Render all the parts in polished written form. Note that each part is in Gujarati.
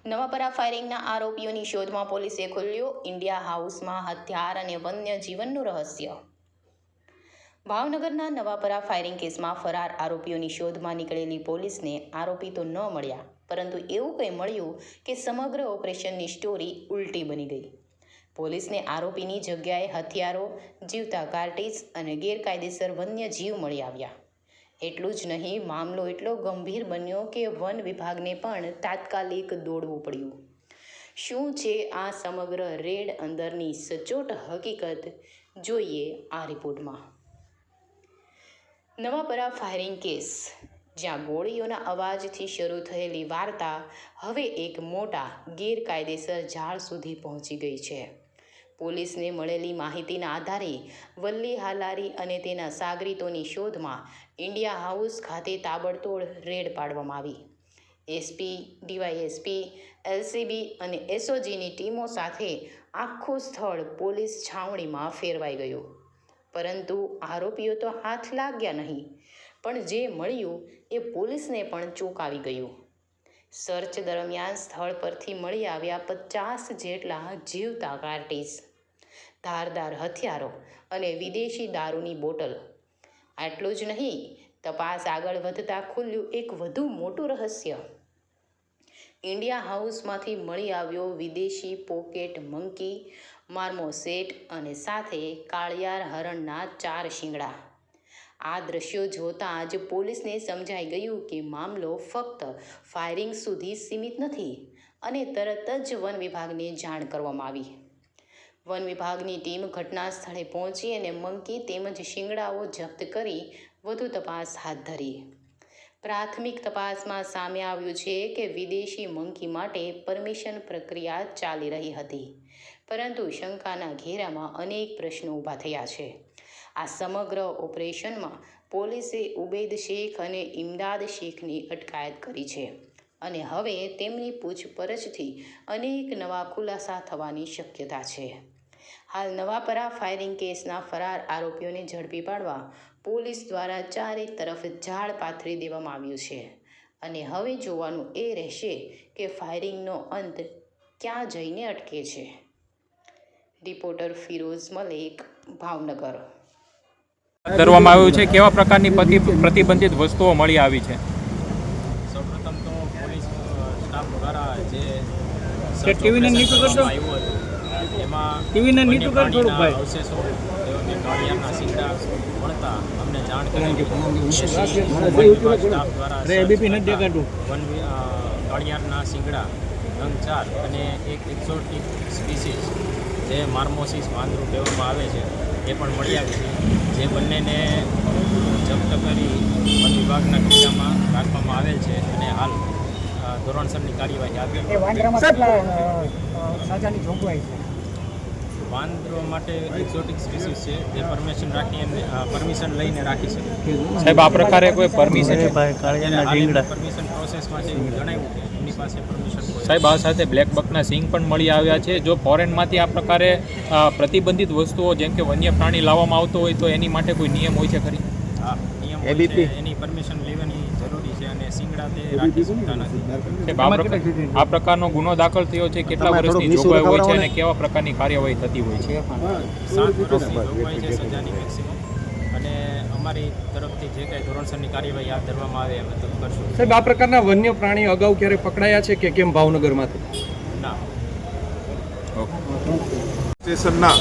નવાપરા ફાયરિંગના આરોપીઓની શોધમાં પોલીસે ખોલ્યું ઇન્ડિયા હાઉસમાં હથિયાર અને વન્ય જીવનનું રહસ્ય। ભાવનગરના નવાપરા ફાયરિંગ કેસમાં ફરાર આરોપીઓની શોધમાં નીકળેલી પોલીસને આરોપી તો ન મળ્યા, પરંતુ એવું કંઈ મળ્યું કે સમગ્ર ઓપરેશનની સ્ટોરી ઉલટી બની ગઈ। પોલીસને આરોપીની જગ્યાએ હથિયારો, જીવતા કાર્ટીજ અને ગેરકાયદેસર વન્ય જીવ મળી આવ્યા। એટલું જ નહીં, મામલો એટલો ગંભીર બન્યો કે વન વિભાગને પણ તાત્કાલિક દોડવું પડ્યું। શું છે આ સમગ્ર રેડ અંદરની સચોટ હકીકત, જોઈએ આ રિપોર્ટમાં। નવાપરા ફાયરિંગ કેસ, જ્યાં ગોળીઓના અવાજથી શરૂ થયેલી વાર્તા હવે એક મોટા ગેરકાયદેસર જાળ સુધી પહોંચી ગઈ છે। પોલીસને મળેલી માહિતીના આધારે વલ્લી હાલારી અને તેના સાગરીતોની શોધમાં ઇન્ડિયા હાઉસ ખાતે તાબડતોડ રેડ પાડવામાં આવી। એસપી, ડીવાયએસપી, એલસીબી અને એસઓજીની ટીમો સાથે આખું સ્થળ પોલીસ છાવણીમાં ફેરવાઈ ગયું, પરંતુ આરોપીઓ તો હાથ લાગ્યા નહીં, પણ જે મળ્યું એ પોલીસને પણ ચોંકાવી ગયું। સર્ચ દરમિયાન સ્થળ પરથી મળી આવ્યા 50 જેટલા જીવતા કાર્ટીજ, ધારદાર હથિયારો અને વિદેશી દારૂની બોટલ। આટલું જ નહીં, તપાસ આગળ વધતા ખુલ્યું એક વધુ મોટું રહસ્ય। ઇન્ડિયા હાઉસમાંથી મળી આવ્યો વિદેશી પોકેટ મંકી, માર્મોસેટ અને સાથે કાળિયાર હરણના 4 શીંગડા। આ દ્રશ્યો જોતાં જ પોલીસને સમજાઈ ગયું કે મામલો ફક્ત ફાયરિંગ સુધી સીમિત નથી, અને તરત જ વન વિભાગને જાણ કરવામાં આવી। વન વિભાગની ટીમ ઘટના સ્થળે પહોંચી અને મંકી તેમજ શીંગડાઓ જપ્ત કરી વધુ તપાસ હાથ ધરી। પ્રાથમિક તપાસમાં સામે આવ્યું છે કે વિદેશી મંકી માટે પરમિશન પ્રક્રિયા ચાલી રહી હતી, પરંતુ શંકાના ઘેરામાં અનેક પ્રશ્નો ઊભા થયા છે। આ સમગ્ર ઓપરેશનમાં પોલીસે ઉબૈદ શેખ અને ઇમદાદ શેખની અટકાયત કરી છે, અને હવે તેમની પૂછપરછથી અનેક નવા ખુલાસા થવાની શક્યતા છે। હાલ નવાપરા ફાયરિંગ કેસના ફરાર આરોપીઓને ઝડપી પાડવા પોલીસ દ્વારા ચારે તરફ જાળ પાથરી દેવામાં આવ્યું છે, અને હવે જોવાનું એ રહેશે કે ફાયરિંગનો અંત ક્યાં જઈને અટકે છે। રિપોર્ટર ફિરોઝ મલેક, ભાવનગર। કરવામાં આવ્યું છે, કેવા પ્રકારની પ્રતિબંધિત વસ્તુઓ મળી આવી છે? સૌપ્રથમ તો પોલીસ સ્ટાફ દ્વારા જે ટીવીને નીચું કરજો, એમાં ટીવીને નીચું કર થોડુંક ભાઈ, અવશેષો તેઓને ગાડિયાના શીંગડા મળતા અમને જાણ કરી સ્ટાફ દ્વારા ગાડિયાના શીંગડા રંગ 4 અને એક એક્ઝોટિક સ્પીસીસ જે માર્મોસિસ વાંદરું કહેવામાં આવે છે એ પણ મળી આવી છે, જે બંનેને જપ્ત કરી વન વિભાગના કિલ્લામાં રાખવામાં આવેલ છે, અને હાલ ધોરણસરની કાર્યવાહી હાથ ધરવામાં વાંદરો માટે એક્ઝોટિક સ્પીસીસ છે, જે પરમિશન લઈને રાખી શકે। સાહેબ, આ પ્રકારે કોઈ પરમિશન પરમિશન પ્રોસેસમાં છે એવું જણાવ્યું કે એમની પાસે પરમિશન કોઈ। સાહેબ, આ સાથે બ્લેક બકના સિંગ પણ મળી આવ્યા છે। જો ફોરેનમાંથી આ પ્રકારે પ્રતિબંધિત વસ્તુઓ જેમ કે વન્ય પ્રાણી લાવવામાં આવતો હોય તો એની માટે કોઈ નિયમ હોય છે ખરી? હા, નિયમ હોય છે, એની પરમિશન લેવાની જરૂરી છે, અને શીંગડા તે રાખી શકતા નથી। આ પ્રકારનો ગુનો દાખલ થયો છે, કેટલા વર્ષની જોગવાઈ હોય છે અને કેવા પ્રકારની કાર્યવાહી થતી હોય છે? 7 વર્ષની જોગવાઈ છે સજાની મેક્સિમમ, અને અમારી તરફથી જે કાંઈ ધોરણસરની કાર્યવાહી હાથ ધરવામાં આવે અમે તો કરશું। સાહેબ, આ પ્રકારના વન્ય પ્રાણીઓ અગાઉ ક્યારે પકડાયા છે કે કેમ ભાવનગરમાંથી? ના, સ્ટેશનના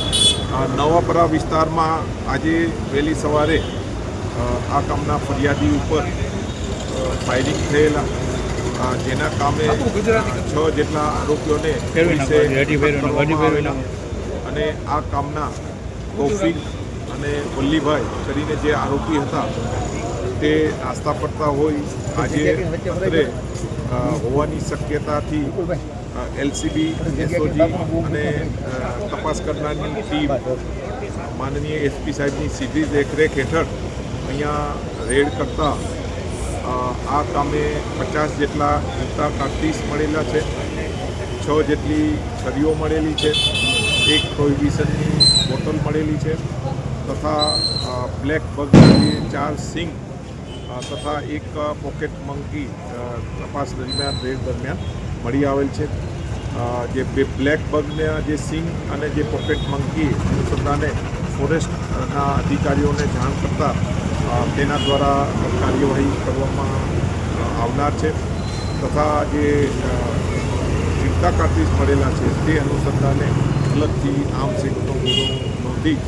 નવાપરા વિસ્તારમાં આજે વહેલી સવારે આ કામના ફરિયાદી ઉપર ફાયરિંગ થયેલા, જેના કામે 6 જેટલા આરોપીઓને પોલીસે પકડવામાં આવેલા, અને આ કામના તૌફીક અને વલ્લીભાઈ કરીને જે આરોપી હતા તે નાસ્તા પડતા હોય આજે અત્રે હોવાની શક્યતાથી એલસીબી, એસઓજી અને તપાસ કરનારની ટીમ માનનીય એસપી સાહેબની સીધી દેખરેખ હેઠળ અહીંયા રેડ કરતા આ કામે 50 જેટલા જીવતા કાર્ટીજ મળેલા છે, 6 જેટલી છરીઓ મળેલી છે, એક પ્રોહિબિશનની બોટલ મળેલી છે, તથા બ્લેક બગની 4 સિંગ તથા એક પોકેટ મંકી તપાસ દરમિયાન રેડ દરમિયાન મળી આવેલ છે. જે બે બ્લેક બગના જે સિંગ અને જે પોકેટ મંકી અનુસંધાને ફોરેસ્ટના અધિકારીઓને જાણ કરતાં તેના દ્વારા કાર્યવાહી કરવામાં આવનાર છે. તથા જે જીવતા કાર્તિસ મળેલા છે તે અનુસંધાને અલગથી આર્મ્સ એક્ટનો ગુનો નોંધી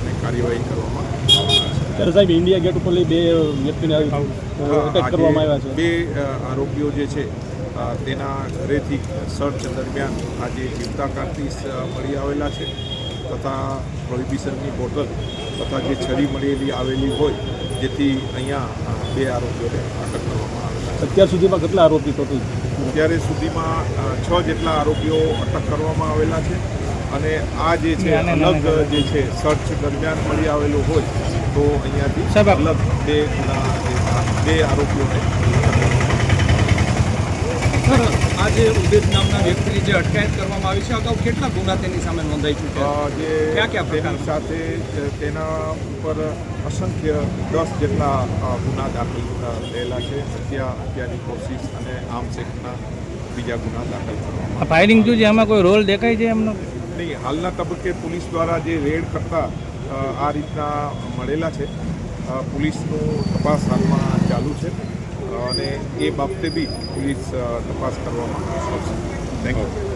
અને કાર્યવાહી કરવામાં આવનાર છે. ત્યારે સાહેબ ઇન્ડિયા ગેટ ઉપર બે વ્યક્તિને એટેક કરવામાં આવ્યા છે. બે આરોપીઓ જે છે તેના ઘરેથી સર્ચ દરમિયાન આજે જીવતા કાર્તિસ મળી આવેલા છે તથા પ્રોહિબિશનની બોટલ તથા જે છરી મળેલી આવેલી હોય જેથી અહીંયા બે આરોપીઓને અટક કરવામાં આવેલા છે. અત્યાર સુધીમાં કેટલા આરોપી ટોટલ? અત્યારે સુધીમાં 6 જેટલા આરોપીઓ અટક કરવામાં આવેલા છે અને આ જે છે અલગ જે છે સર્ચ દરમિયાન મળી આવેલું હોય તો અહીંયાથી અલગ બે આરોપીઓને અટક કરવામાં સર, આ જે ઉદેત નામના વ્યક્તિની જે અટકાયત કરવામાં આવી છે, અગાઉ કેટલા ગુના તેની સામે નોંધાઈ ચૂક્યા? જે તેની સાથે તેના ઉપર અસંખ્ય 10 જેટલા ગુના દાખલ થયેલા છે. હત્યાની કોશિશ અને આર્મ્સ એક્ટના બીજા ગુના દાખલ કરવામાં ફાયરિંગ જો છે એમાં કોઈ રોલ દેખાય છે એમનો? નહીં. હાલના તબક્કે પોલીસ દ્વારા જે રેડ કરતા આ રીતના મળેલા છે. પોલીસનું તપાસ હાલમાં ચાલુ છે અને એ બાબતે બી પોલીસ તપાસ કરવામાં આવશે. Thank you.